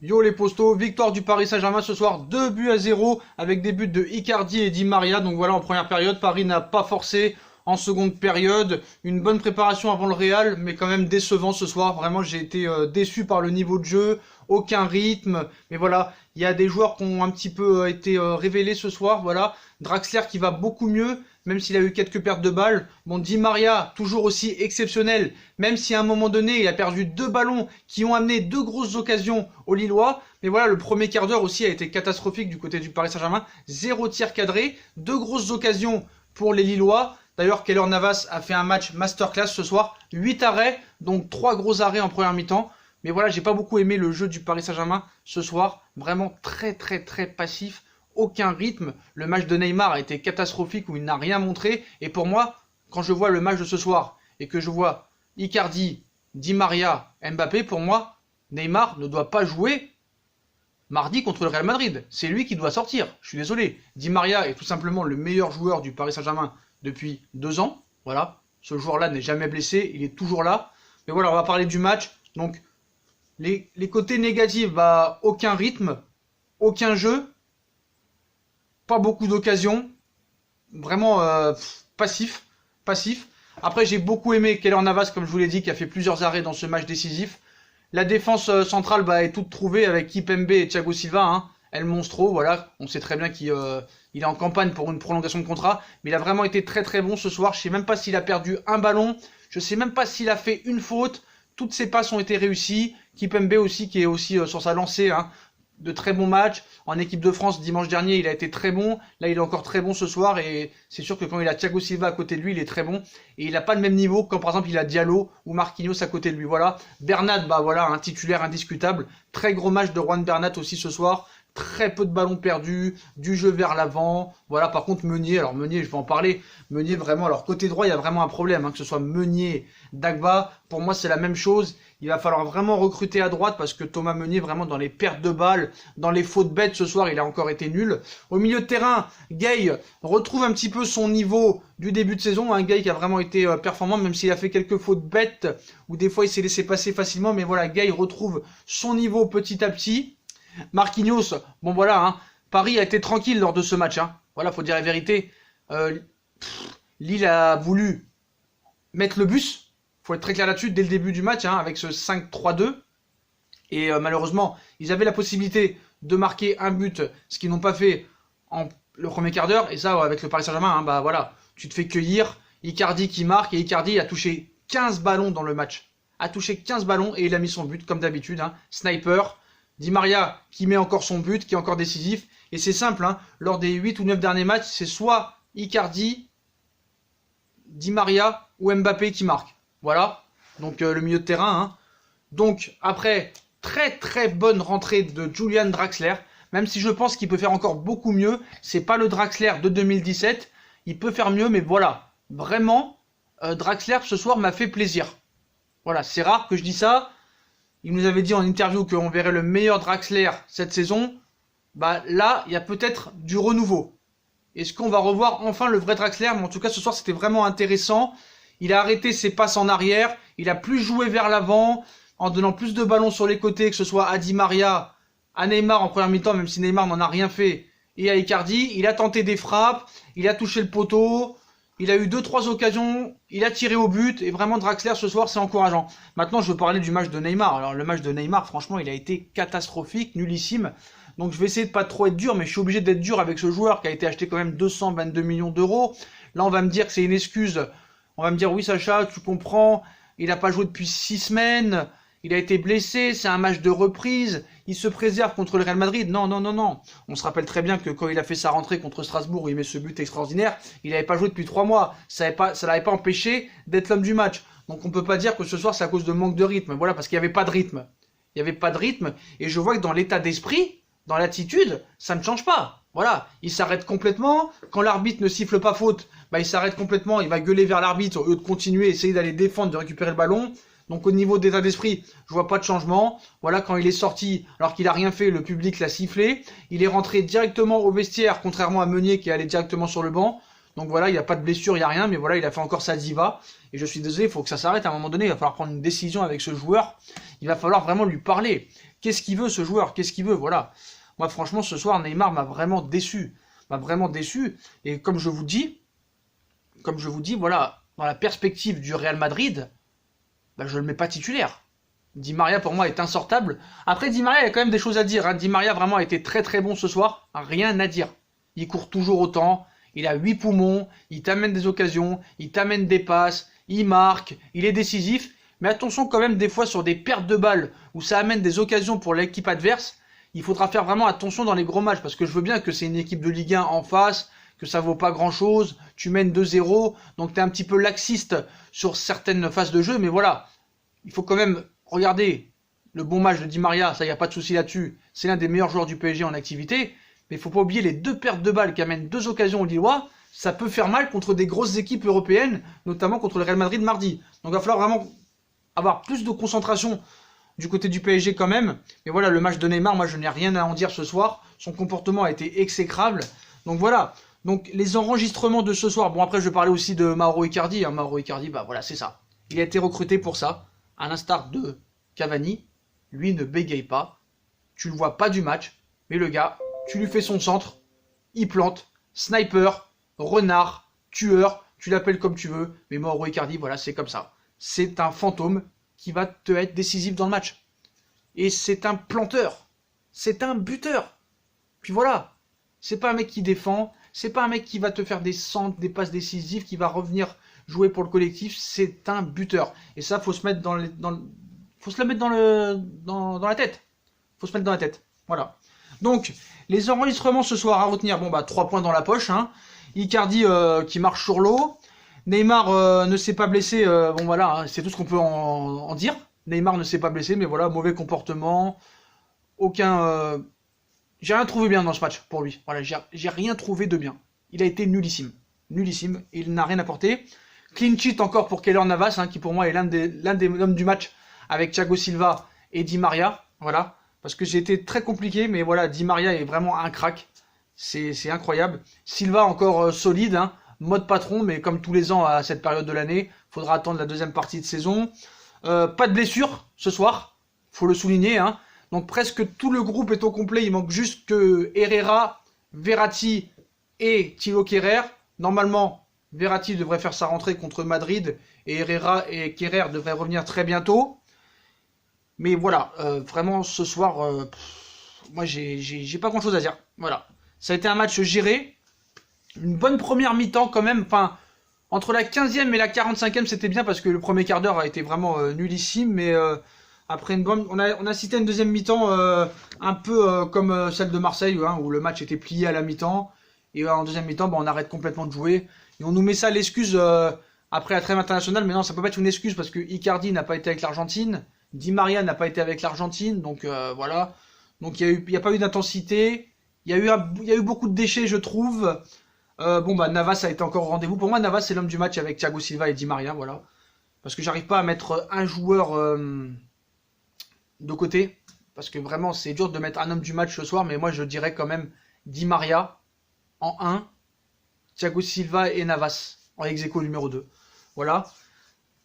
Yo les postos, victoire du Paris Saint-Germain ce soir, 2 buts à 0 avec des buts de Icardi et Di Maria. Donc voilà, en première période, Paris n'a pas forcé. En seconde période, une bonne préparation avant le Real, mais quand même décevant ce soir. Vraiment, j'ai été déçu par le niveau de jeu, aucun rythme. Mais voilà, il y a des joueurs qui ont un petit peu été révélés ce soir. Voilà, Draxler qui va beaucoup mieux, même s'il a eu quelques pertes de balles. Bon, Di Maria, toujours aussi exceptionnel, même si à un moment donné, il a perdu 2 ballons qui ont amené 2 grosses occasions aux Lillois. Mais voilà, le premier quart d'heure aussi a été catastrophique du côté du Paris Saint-Germain. 0 tir cadré, 2 grosses occasions pour les Lillois. D'ailleurs, Keylor Navas a fait un match masterclass ce soir. 8 arrêts, donc 3 gros arrêts en première mi-temps. Mais voilà, j'ai pas beaucoup aimé le jeu du Paris Saint-Germain ce soir. Vraiment très passif. Aucun rythme. Le match de Neymar a été catastrophique où il n'a rien montré. Et pour moi, quand je vois le match de ce soir et que je vois Icardi, Di Maria, Mbappé, pour moi, Neymar ne doit pas jouer mardi contre le Real Madrid. C'est lui qui doit sortir. Je suis désolé. Di Maria est tout simplement le meilleur joueur du Paris Saint-Germain depuis 2 ans. Voilà. Ce joueur-là n'est jamais blessé. Il est toujours là. Mais voilà, on va parler du match. Donc, les côtés négatifs, bah, aucun rythme, aucun jeu, pas beaucoup d'occasions. Vraiment passif. Passif. Après, j'ai beaucoup aimé Keylor Navas, comme je vous l'ai dit, qui a fait plusieurs arrêts dans ce match décisif. La défense centrale est toute trouvée avec Kimpembe et Thiago Silva. Hein. El Monstro, voilà. On sait très bien qu'il est en campagne pour une prolongation de contrat. Mais il a vraiment été très bon ce soir. Je ne sais même pas s'il a perdu un ballon. Je ne sais même pas s'il a fait une faute. Toutes ses passes ont été réussies. Kimpembe aussi, qui est aussi sur sa lancée. Hein. De très bons matchs. En équipe de France, dimanche dernier, il a été très bon. Là, il est encore très bon ce soir. Et c'est sûr que quand il a Thiago Silva à côté de lui, il est très bon. Et il n'a pas le même niveau quand, par exemple, il a Diallo ou Marquinhos à côté de lui. Voilà. Bernat, bah voilà, un titulaire indiscutable. Très gros match de Juan Bernat aussi ce soir. Très peu de ballons perdus, du jeu vers l'avant. Voilà, par contre, Meunier, alors Meunier, je vais en parler. Meunier, vraiment, alors côté droit, il y a vraiment un problème, hein, que ce soit Meunier, Dagba. Pour moi, c'est la même chose. Il va falloir vraiment recruter à droite parce que Thomas Meunier, vraiment, dans les pertes de balles, dans les fautes bêtes ce soir, il a encore été nul. Au milieu de terrain, Gay retrouve un petit peu son niveau du début de saison. Un Gay qui a vraiment été performant, même s'il a fait quelques fautes bêtes, ou des fois il s'est laissé passer facilement. Mais voilà, Gay retrouve son niveau petit à petit. Marquinhos, bon voilà, hein, Paris a été tranquille lors de ce match. Hein. Voilà, faut dire la vérité. Lille a voulu mettre le bus. Faut être très clair là-dessus dès le début du match, hein, avec ce 5-3-2. Et malheureusement, ils avaient la possibilité de marquer un but, ce qu'ils n'ont pas fait en le premier quart d'heure. Et ça, avec le Paris Saint-Germain, hein, bah voilà, tu te fais cueillir. Icardi qui marque, et Icardi a touché 15 ballons dans le match. A touché 15 ballons et il a mis son but, comme d'habitude. Hein. Sniper. Di Maria qui met encore son but, qui est encore décisif. Et c'est simple, hein, lors des 8 ou 9 derniers matchs, c'est soit Icardi, Di Maria ou Mbappé qui marque. Voilà, donc le milieu de terrain. Hein. Donc après, très bonne rentrée de Julian Draxler, même si je pense qu'il peut faire encore beaucoup mieux. C'est pas le Draxler de 2017, il peut faire mieux, mais voilà, vraiment, Draxler ce soir m'a fait plaisir. Voilà, c'est rare que je dis ça. Il nous avait dit en interview qu'on verrait le meilleur Draxler cette saison. Bah là, il y a peut-être du renouveau. Est-ce qu'on va revoir enfin le vrai Draxler? Mais en tout cas, ce soir, c'était vraiment intéressant. Il a arrêté ses passes en arrière. Il a plus joué vers l'avant, en donnant plus de ballons sur les côtés, que ce soit à Di Maria, à Neymar en première mi-temps, même si Neymar n'en a rien fait, et à Icardi. Il a tenté des frappes, il a touché le poteau. Il a eu 2-3 occasions, il a tiré au but, et vraiment Draxler ce soir c'est encourageant. Maintenant je veux parler du match de Neymar. Alors le match de Neymar franchement il a été catastrophique, nullissime. Donc je vais essayer de pas trop être dur, mais je suis obligé d'être dur avec ce joueur qui a été acheté quand même 222 millions d'euros. Là on va me dire que c'est une excuse. On va me dire oui Sacha, tu comprends, il n'a pas joué depuis 6 semaines, il a été blessé, c'est un match de reprise, il se préserve contre le Real Madrid. Non. On se rappelle très bien que quand il a fait sa rentrée contre Strasbourg, où il met ce but extraordinaire, il n'avait pas joué depuis 3 mois. Ça l'avait pas empêché d'être l'homme du match. Donc on peut pas dire que ce soir c'est à cause de manque de rythme. Voilà, parce qu'il n'y avait pas de rythme. Il n'y avait pas de rythme, et je vois que dans l'état d'esprit, dans l'attitude, ça ne change pas. Voilà, il s'arrête complètement. Quand l'arbitre ne siffle pas faute, bah il s'arrête complètement, il va gueuler vers l'arbitre au lieu de continuer, essayer d'aller défendre, de récupérer le ballon. Donc au niveau d'état d'esprit, je vois pas de changement. Voilà, quand il est sorti, alors qu'il a rien fait, le public l'a sifflé. Il est rentré directement au vestiaire, contrairement à Meunier qui est allé directement sur le banc. Donc voilà, il n'y a pas de blessure, il n'y a rien, mais voilà, il a fait encore sa diva. Et je suis désolé, il faut que ça s'arrête à un moment donné, il va falloir prendre une décision avec ce joueur. Il va falloir vraiment lui parler. Qu'est-ce qu'il veut ce joueur? Qu'est-ce qu'il veut? Voilà. Moi franchement, ce soir, Neymar m'a vraiment déçu. M'a vraiment déçu. Et comme je vous dis, voilà, dans la perspective du Real Madrid, bah, je le mets pas titulaire. Di Maria pour moi est insortable. Après Di Maria, il y a quand même des choses à dire. Hein. Di Maria vraiment a été très très bon ce soir. Rien à dire. Il court toujours autant. Il a 8 poumons. Il t'amène des occasions. Il t'amène des passes. Il marque. Il est décisif. Mais attention quand même des fois sur des pertes de balles où ça amène des occasions pour l'équipe adverse. Il faudra faire vraiment attention dans les gros matchs. Parce que je veux bien que c'est une équipe de Ligue 1 en face. Que ça vaut pas grand chose. Tu mènes 2-0. Donc tu es un petit peu laxiste sur certaines phases de jeu. Mais voilà. Il faut quand même... Regardez, le bon match de Di Maria, ça y a pas de souci là-dessus. C'est l'un des meilleurs joueurs du PSG en activité. Mais il faut pas oublier les 2 pertes de balles qui amènent 2 occasions aux Lillois. Ça peut faire mal contre des grosses équipes européennes, notamment contre le Real Madrid mardi. Donc il va falloir vraiment avoir plus de concentration du côté du PSG quand même. Mais voilà, le match de Neymar, moi je n'ai rien à en dire ce soir. Son comportement a été exécrable. Donc voilà. Donc les enregistrements de ce soir. Bon après je vais parler aussi de Mauro Icardi. Hein. Mauro Icardi, bah voilà, c'est ça. Il a été recruté pour ça. À l'instar de Cavani, lui ne bégaye pas, tu le vois pas du match, mais le gars, tu lui fais son centre, il plante, sniper, renard, tueur, tu l'appelles comme tu veux, mais Mauro Icardi, voilà, c'est comme ça. C'est un fantôme qui va te être décisif dans le match. Et c'est un planteur, c'est un buteur. Puis voilà, c'est pas un mec qui défend, c'est pas un mec qui va te faire des centres, des passes décisives, qui va revenir jouer pour le collectif, c'est un buteur. Et ça, faut se mettre faut se la mettre dans la tête. Faut se mettre dans la tête. Voilà. Donc, les enregistrements ce soir à retenir. Bon, bah, 3 points dans la poche. Hein. Icardi qui marche sur l'eau. Neymar ne s'est pas blessé. Bon, voilà, hein, c'est tout ce qu'on peut en dire. Neymar ne s'est pas blessé, mais voilà, mauvais comportement. Aucun... J'ai rien trouvé bien dans ce match pour lui. Voilà, j'ai rien trouvé de bien. Il a été nullissime. Nullissime. Il n'a rien apporté. Clean sheet encore pour Keylor Navas, hein, qui pour moi est l'un des hommes du match avec Thiago Silva et Di Maria. Voilà. Parce que j'ai été très compliqué, mais voilà, Di Maria est vraiment un crack. C'est incroyable. Silva encore solide, hein, mode patron, mais comme tous les ans à cette période de l'année, faudra attendre la deuxième partie de saison. Pas de blessure ce soir, faut le souligner. Hein. Donc presque tout le groupe est au complet. Il manque juste que Herrera, Verratti et Thilo Kehrer. Normalement, Verratti devrait faire sa rentrée contre Madrid et Herrera et Kehrer devraient revenir très bientôt. Mais voilà, vraiment ce soir, moi j'ai pas grand chose à dire. Voilà, ça a été un match géré, une bonne première mi-temps quand même. Enfin, entre la 15e et la 45e c'était bien parce que le premier quart d'heure a été vraiment nullissime. Mais après une bonne, on a cité une deuxième mi-temps un peu comme celle de Marseille hein, où le match était plié à la mi-temps. Et en deuxième mi-temps, bah, on arrête complètement de jouer. Et on nous met ça l'excuse après la trêve internationale. Mais non, ça peut pas être une excuse parce que Icardi n'a pas été avec l'Argentine. Di Maria n'a pas été avec l'Argentine. Donc voilà. Donc il n'y a pas eu d'intensité. Il y a eu beaucoup de déchets, je trouve. Bon, bah Navas a été encore au rendez-vous. Pour moi, Navas, c'est l'homme du match avec Thiago Silva et Di Maria. Voilà. Parce que j'arrive pas à mettre un joueur de côté. Parce que vraiment, c'est dur de mettre un homme du match ce soir. Mais moi, je dirais quand même Di Maria en 1. Thiago Silva et Navas en ex-aequo numéro 2. Voilà.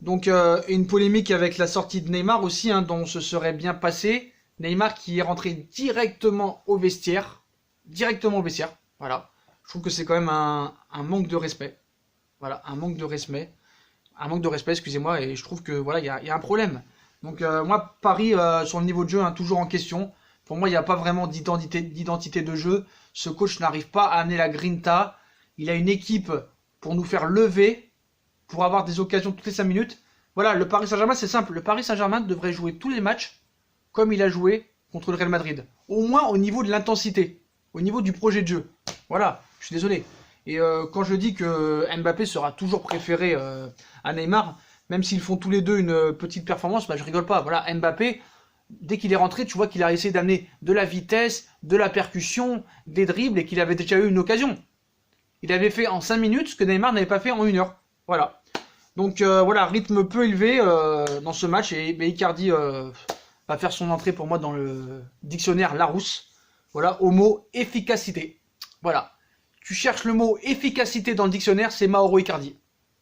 Donc une polémique avec la sortie de Neymar aussi, hein, dont se serait bien passé. Neymar qui est rentré directement au vestiaire. Directement au vestiaire. Voilà. Je trouve que c'est quand même un manque de respect. Voilà, un manque de respect. Un manque de respect, excusez-moi, et je trouve que voilà, il y a un problème. Donc moi, Paris, sur le niveau de jeu, hein, toujours en question. Pour moi, il n'y a pas vraiment d'identité de jeu. Ce coach n'arrive pas à amener la grinta. Il a une équipe pour nous faire lever, pour avoir des occasions toutes les 5 minutes. Voilà, le Paris Saint-Germain, c'est simple. Le Paris Saint-Germain devrait jouer tous les matchs comme il a joué contre le Real Madrid. Au moins au niveau de l'intensité, au niveau du projet de jeu. Voilà, je suis désolé. Et quand je dis que Mbappé sera toujours préféré à Neymar, même s'ils font tous les deux une petite performance, bah, je rigole pas. Voilà, Mbappé, dès qu'il est rentré, tu vois qu'il a essayé d'amener de la vitesse, de la percussion, des dribbles et qu'il avait déjà eu une occasion. Il avait fait en 5 minutes ce que Neymar n'avait pas fait en 1 heure. Voilà. Donc voilà, rythme peu élevé dans ce match. Et Icardi va faire son entrée pour moi dans le dictionnaire Larousse. Voilà, au mot efficacité. Voilà. tu cherches le mot efficacité dans le dictionnaire, c'est Mauro Icardi.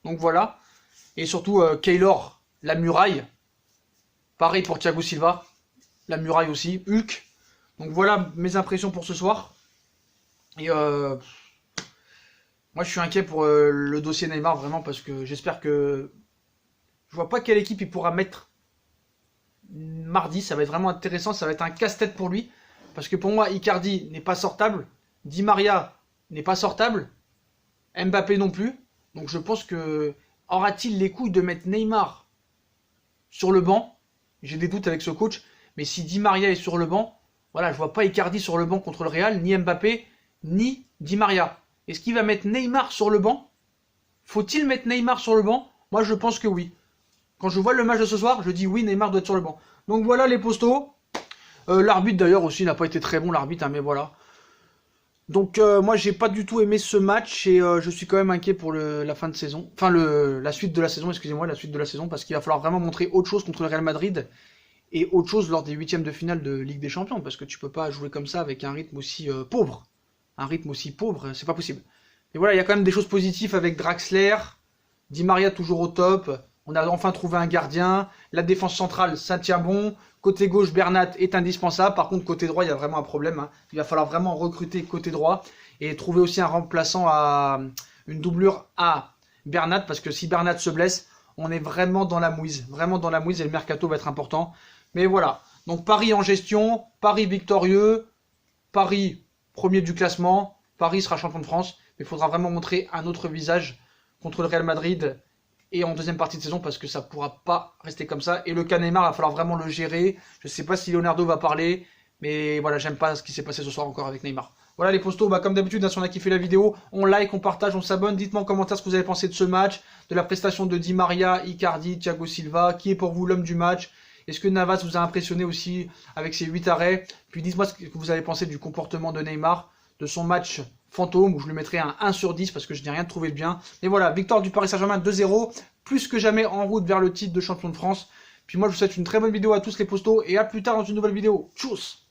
Donc voilà. Et surtout, Keylor, la muraille. Pareil pour Thiago Silva, la muraille aussi. Hulk. Donc voilà mes impressions pour ce soir. Et moi je suis inquiet pour le dossier Neymar vraiment parce que j'espère que... Je vois pas quelle équipe il pourra mettre mardi. Ça va être vraiment intéressant, ça va être un casse-tête pour lui. Parce que pour moi, Icardi n'est pas sortable. Di Maria n'est pas sortable. Mbappé non plus. Donc je pense que... Aura-t-il les couilles de mettre Neymar sur le banc? J'ai des doutes avec ce coach. Mais si Di Maria est sur le banc, voilà, je vois pas Icardi sur le banc contre le Real, ni Mbappé, ni Di Maria. Est-ce qu'il va mettre Neymar sur le banc? Faut-il mettre Neymar sur le banc? Moi je pense que oui. Quand je vois le match de ce soir, je dis oui, Neymar doit être sur le banc. Donc voilà les postos. L'arbitre d'ailleurs aussi n'a pas été très bon, l'arbitre, hein, mais voilà. Donc moi j'ai pas du tout aimé ce match et je suis quand même inquiet pour la fin de saison. Enfin la suite de la saison, excusez-moi, la suite de la saison, parce qu'il va falloir vraiment montrer autre chose contre le Real Madrid et autre chose lors des huitièmes de finale de Ligue des Champions, parce que tu peux pas jouer comme ça avec un rythme aussi pauvre. Un rythme aussi pauvre, c'est pas possible. Et voilà, il y a quand même des choses positives avec Draxler, Di Maria toujours au top. On a enfin trouvé un gardien. La défense centrale, ça tient bon. Côté gauche, Bernat est indispensable. Par contre, côté droit, il y a vraiment un problème. Hein. Il va falloir vraiment recruter côté droit et trouver aussi un remplaçant à une doublure à Bernat. Parce que si Bernat se blesse, on est vraiment dans la mouise. Vraiment dans la mouise et le mercato va être important. Mais voilà. Donc Paris en gestion, Paris victorieux, Paris premier du classement, Paris sera champion de France. Mais il faudra vraiment montrer un autre visage contre le Real Madrid et en deuxième partie de saison parce que ça ne pourra pas rester comme ça. Et le cas Neymar, il va falloir vraiment le gérer. Je ne sais pas si Leonardo va parler, mais voilà, j'aime pas ce qui s'est passé ce soir encore avec Neymar. Voilà les postos, comme d'habitude, si on a kiffé la vidéo, on like, on partage, on s'abonne. Dites-moi en commentaire ce que vous avez pensé de ce match, de la prestation de Di Maria, Icardi, Thiago Silva. Qui est pour vous l'homme du match? Est-ce que Navas vous a impressionné aussi avec ses 8 arrêts? Puis dites-moi ce que vous avez pensé du comportement de Neymar, de son match fantôme, où je lui mettrai un 1 sur 10 parce que je n'ai rien trouvé de bien. Mais voilà, victoire du Paris Saint-Germain 2-0, plus que jamais en route vers le titre de champion de France. Puis moi je vous souhaite une très bonne vidéo à tous les postos et à plus tard dans une nouvelle vidéo. Tchuss!